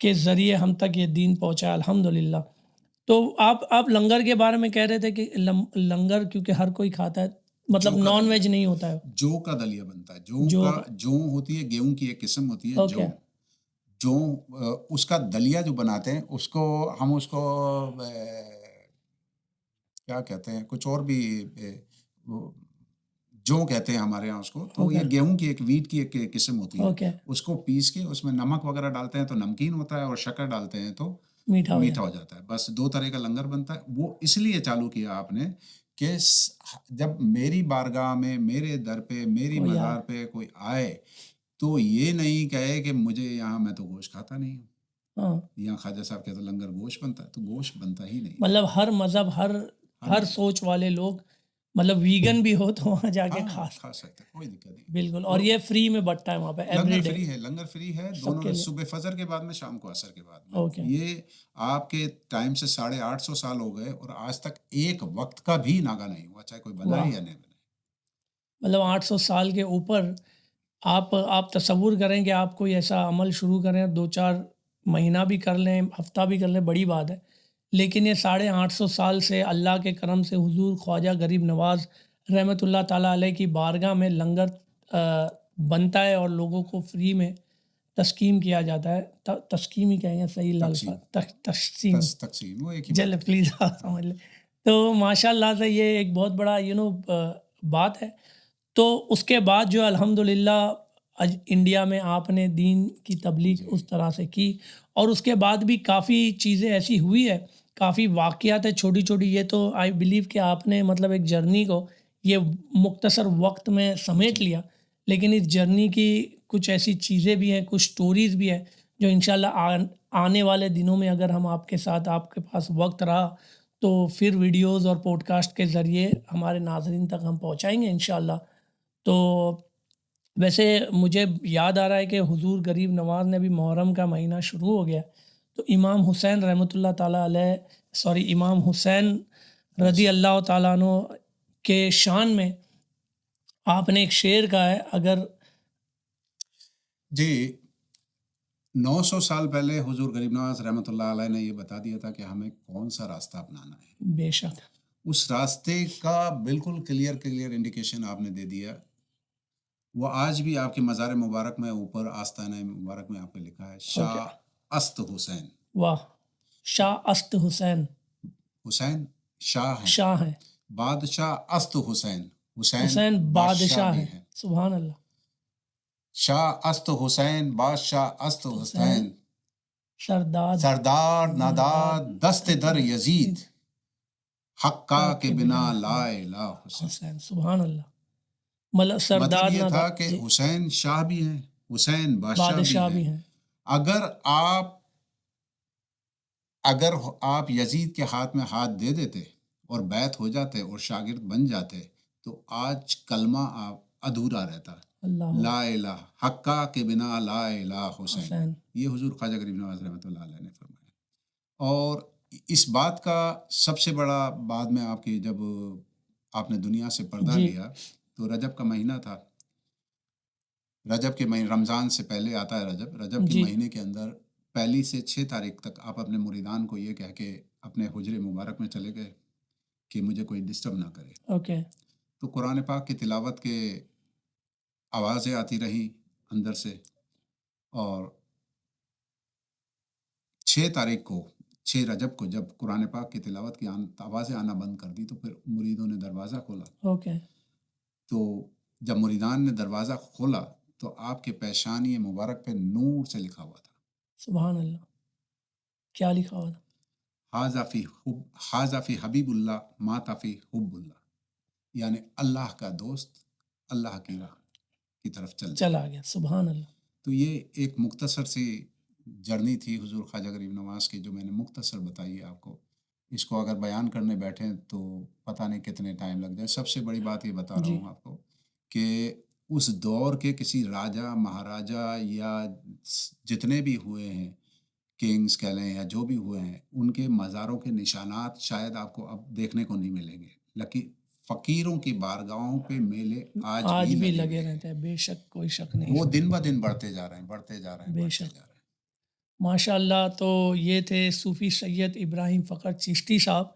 کے ذریعے ہم تک یہ دین پہنچا الحمدللہ. تو آپ لنگر کے بارے میں کہہ رہے تھے کہ لنگر کیونکہ ہر کوئی کھاتا ہے، مطلب جو کا نان دلیا، ویج نہیں ہوتا ہے. جو کا دلیا بنتا ہے، جو جو کا جو ہوتی ہے، گیہوں کی ایک قسم ہوتی ہے اوکے جو اس کا دلیا جو بناتے ہیں، اس کو ہم اس کو کیا کہتے ہیں، کچھ اور بھی وہ جو کہتے ہیں ہمارے یہاں اس کو. تو اوکے یہ گیہوں کی ایک ویٹ کی ایک قسم ہوتی ہے. اوکے اس کو پیس کے اس میں نمک وغیرہ ڈالتے ہیں تو نمکین ہوتا ہے، اور شکر ڈالتے ہیں تو میٹھا ہو میٹھا جائے. ہو جاتا ہے. بس دو طرح کا لنگر بنتا ہے. وہ اس لیے چالو کیا آپ نے کہ جب میری بارگاہ میں، میرے در پہ، میری کوئی آئے. مزار پہ کوئی آئے تو یہ نہیں کہے کہ مجھے یہاں، میں تو گوشت کھاتا نہیں ہوں، ہاں یہاں خواجہ صاحب کہتے ہیں لنگر گوشت بنتا ہے، تو گوشت بنتا ہی نہیں. مطلب ہر مذہب، ہر ہر مذہب، سوچ والے لوگ، مطلب ویگن بھی ہو تو وہاں جا کے ہاں کھا کھا سکتے ہیں، کوئی دقت نہیں. بالکل. اور اور یہ فری میں بٹتا ہے وہاں پہ ایوری لنگر ڈے فری ہے، لنگر فری ہے سب کے دونوں، لیے. صبح فجر کے بعد میں، شام کو عصر کے بعد میں. اوکے یہ آپ کے ٹائم سے 850 سال ہو گئے، اور آج تک ایک وقت کا بھی ناغہ نہیں ہوا، چاہے کوئی بنائے واہ، یا نہیں بنائے. مطلب 800 سال کے اوپر. آپ تصور کریں کہ آپ کوئی ایسا عمل شروع کریں، 2-4 مہینہ بھی کر لیں، ہفتہ بھی کر لیں، بڑی بات ہے. لیکن یہ 850 سال سے اللہ کے کرم سے حضور خواجہ غریب نواز رحمۃ اللہ تعالیٰ علیہ کی بارگاہ میں لنگر بنتا ہے اور لوگوں کو فری میں تسکیم کیا جاتا ہے. تسکیم ہی کہیں گے صحیح تقسیم، تقسیم. تقسیم وہ ایک ہی چلے بات ہے. پلیز آپ سمجھ لیں. تو ماشاء اللہ سے یہ ایک بہت بڑا بات ہے. تو اس کے بعد جو الحمدللہ انڈیا میں آپ نے دین کی تبلیغ جی اس طرح سے کی، اور اس کے بعد بھی کافی چیزیں ایسی ہوئی ہے، کافی واقعات ہے چھوٹی چھوٹی. یہ تو آئی بلیو کہ آپ نے مطلب ایک جرنی کو یہ مختصر وقت میں سمیٹ جی لیا، لیکن اس جرنی کی کچھ ایسی چیزیں بھی ہیں، کچھ سٹوریز بھی ہیں جو انشاءاللہ آنے والے دنوں میں اگر ہم آپ کے ساتھ، آپ کے پاس وقت رہا تو پھر ویڈیوز اور پوڈ کاسٹ کے ذریعے ہمارے ناظرین تک ہم پہنچائیں گے انشاءاللہ. تو ویسے مجھے یاد آ رہا ہے کہ حضور غریب نواز نے بھی محرم کا مہینہ شروع ہو گیا، تو امام حسین رحمۃ اللہ تعالیٰ علیہ، امام حسین رضی اللہ تعالیٰ عنہ کے شان میں آپ نے ایک شعر کہا ہے. اگر جی 900 سال پہلے حضور غریب نواز رحمۃ اللہ علیہ نے یہ بتا دیا تھا کہ ہمیں کون سا راستہ اپنانا ہے. بے شک اس راستے کا بالکل کلیئر انڈیکیشن آپ نے دے دیا. وہ آج بھی آپ کے مزار مبارک میں اوپر آستانہ مبارک میں آپ نے لکھا ہے اوکے، شاہ است حسین. واہ، شاہ است حسین، حسین شاہ ہیں، شاہ ہیں، بادشاہ است حسین، حسین حسین بادشاہ بادشاہ بھی ہیں. ہیں. سبحان اللہ. شاہ است حسین، بادشاہ است حسین حسین، سردار سردار ناداد دست در یزید، حقا کے بنا لا الہ حسین. حسین. سبحان اللہ. مطلب مطلب سردار یہ تھا نادر کہ جی، حسین شاہ بھی ہیں، حسین بادشاہ بھی بادشاہ ہیں. بھی ہیں. اگر آپ یزید کے ہاتھ میں ہاتھ دے دیتے اور بیعت ہو جاتے اور شاگرد بن جاتے تو آج کلمہ آپ ادھورا رہتا. اللہ لا الہ حقا کے بنا لا الہ حسین. حسین. یہ حضور خواجہ غریب نواز رحمۃ اللہ علیہ نے فرمایا. اور اس بات کا سب سے بڑا، بعد میں آپ کی جب آپ نے دنیا سے پردہ جی لیا تو رجب کا مہینہ تھا. رجب کے مہینے، رمضان سے پہلے آتا ہے رجب کے جی مہینے کے اندر 1 سے 6 تاریخ تک آپ اپنے مریدان کو یہ کہہ کے اپنے حجرے مبارک میں چلے گئے کہ مجھے کوئی ڈسٹرب نہ کرے. اوکے تو قرآن پاک کی تلاوت کے آوازیں آتی رہیں اندر سے، اور 6 رجب کو جب قرآن پاک کی تلاوت کی آوازیں آنا بند کر دی تو پھر مریدوں نے دروازہ کھولا. اوکے تو جب مریدان نے دروازہ کھولا تو آپ کے پیشانی مبارک پہ نور سے لکھا ہوا تھا. سبحان اللہ. کیا لکھا ہوا تھا؟ حاذا فی حبیب اللہ مات فی حب اللہ، یعنی اللہ کا دوست اللہ کی راہ کی طرف چل چلا گیا. سبحان اللہ. تو یہ ایک مختصر سی جرنی تھی حضور خواجہ غریب نواز کی جو میں نے مختصر بتائی ہے آپ کو، اس کو اگر بیان کرنے بیٹھیں تو پتہ نہیں کتنے ٹائم لگ جائے۔ سب سے بڑی بات یہ بتا رہا جی ہوں آپ کو کہ اس دور کے کسی راجا مہاراجا یا جتنے بھی ہوئے ہیں، کنگز کہہ لیں یا جو بھی ہوئے ہیں، ان کے مزاروں کے نشانات شاید آپ کو اب دیکھنے کو نہیں ملیں گے، لیکن فقیروں کی بارگاہوں پہ میلے آج بھی آج بھی لگے لگے ہوئے ہیں۔ رہتے ہیں، بے شک کوئی شک نہیں وہ اس میں، دن بہ دن بڑھتے جا رہے ہیں، بڑھتے جا رہے ہیں، بے بڑھتے شک۔ جا رہے ہیں۔ ماشاء اللہ، تو یہ تھے صوفی سید ابراہیم فخر چشتی صاحب،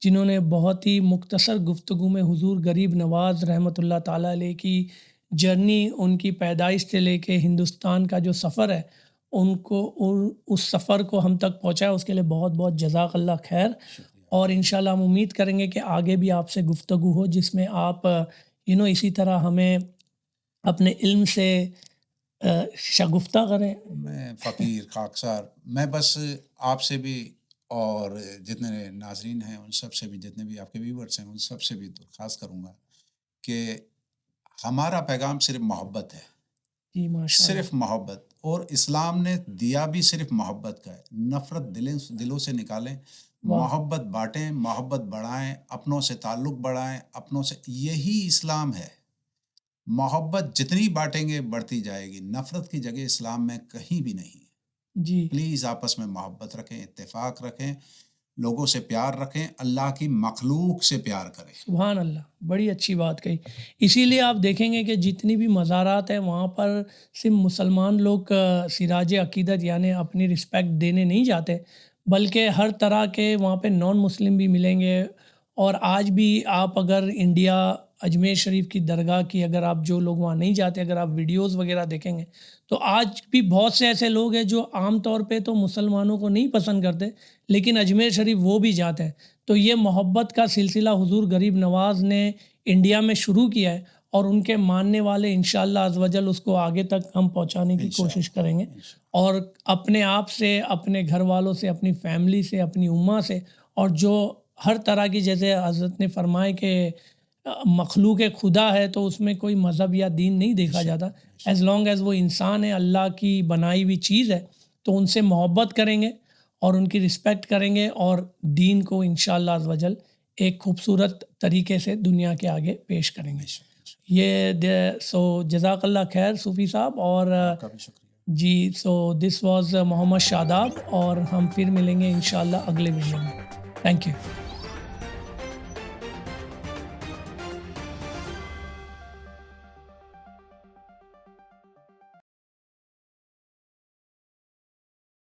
جنہوں نے بہت ہی مختصر گفتگو میں حضور غریب نواز رحمۃ اللہ تعالیٰ علیہ کی جرنی، ان کی پیدائش سے لے کے ہندوستان کا جو سفر ہے، اس سفر کو ہم تک پہنچایا، اس کے لیے بہت بہت جزاک اللہ خیر۔ شکریہ۔ اور انشاءاللہ ہم امید کریں گے کہ آگے بھی آپ سے گفتگو ہو، جس میں آپ اسی طرح ہمیں اپنے علم سے شگفتہ کریں۔ میں فقیر خاکسار، میں بس آپ سے بھی اور جتنے ناظرین ہیں ان سب سے بھی، جتنے بھی آپ کے ویورز ہیں ان سب سے بھی درخواست کروں گا کہ ہمارا پیغام صرف محبت ہے، جی ماشاء اللہ، صرف محبت، اور اسلام نے دیا بھی صرف محبت کا ہے۔ نفرت دلوں سے نکالیں، واہ، محبت بانٹیں، محبت بڑھائیں، اپنوں سے تعلق بڑھائیں، اپنوں سے، یہی اسلام ہے۔ محبت جتنی بانٹیں گے بڑھتی جائے گی، نفرت کی جگہ اسلام میں کہیں بھی نہیں ہے۔ جی پلیز آپس میں محبت رکھیں، اتفاق رکھیں، لوگوں سے پیار رکھیں، اللہ کی مخلوق سے پیار کریں۔ سبحان اللہ، بڑی اچھی بات کہی۔ اسی لیے آپ دیکھیں گے کہ جتنی بھی مزارات ہیں وہاں پر صرف مسلمان لوگ سراج عقیدت یعنی اپنی رسپیکٹ دینے نہیں جاتے، بلکہ ہر طرح کے وہاں پہ نان مسلم بھی ملیں گے۔ اور آج بھی آپ اگر انڈیا اجمیر شریف کی درگاہ کی، اگر آپ جو لوگ وہاں نہیں جاتے، اگر آپ ویڈیوز وغیرہ دیکھیں گے تو آج بھی بہت سے ایسے لوگ ہیں جو عام طور پہ تو مسلمانوں کو نہیں پسند کرتے، لیکن اجمیر شریف وہ بھی جاتے ہیں۔ تو یہ محبت کا سلسلہ حضور غریب نواز نے انڈیا میں شروع کیا ہے، اور ان کے ماننے والے انشاءاللہ عز و جل اس کو آگے تک ہم پہنچانے کی کوشش کریں گے، اور اپنے آپ سے، اپنے گھر والوں سے، اپنی فیملی سے، اپنی امہ سے، اور جو ہر طرح کی، جیسے حضرت نے فرمائے کہ مخلوق خدا ہے تو اس میں کوئی مذہب یا دین نہیں دیکھا جاتا، ایز لانگ ایز وہ انسان ہے، اللہ کی بنائی ہوئی چیز ہے، تو ان سے محبت کریں گے اور ان کی رسپیکٹ کریں گے، اور دین کو انشاءاللہ عز و جل ایک خوبصورت طریقے سے دنیا کے آگے پیش کریں گے۔ سو جزاک اللہ خیر صوفی صاحب، اور آپ کا بھی شکریہ۔ جی، سو دس واز محمد شاداب، اور ہم پھر ملیں گے انشاءاللہ اگلے ویڈیو میں۔ Thank you.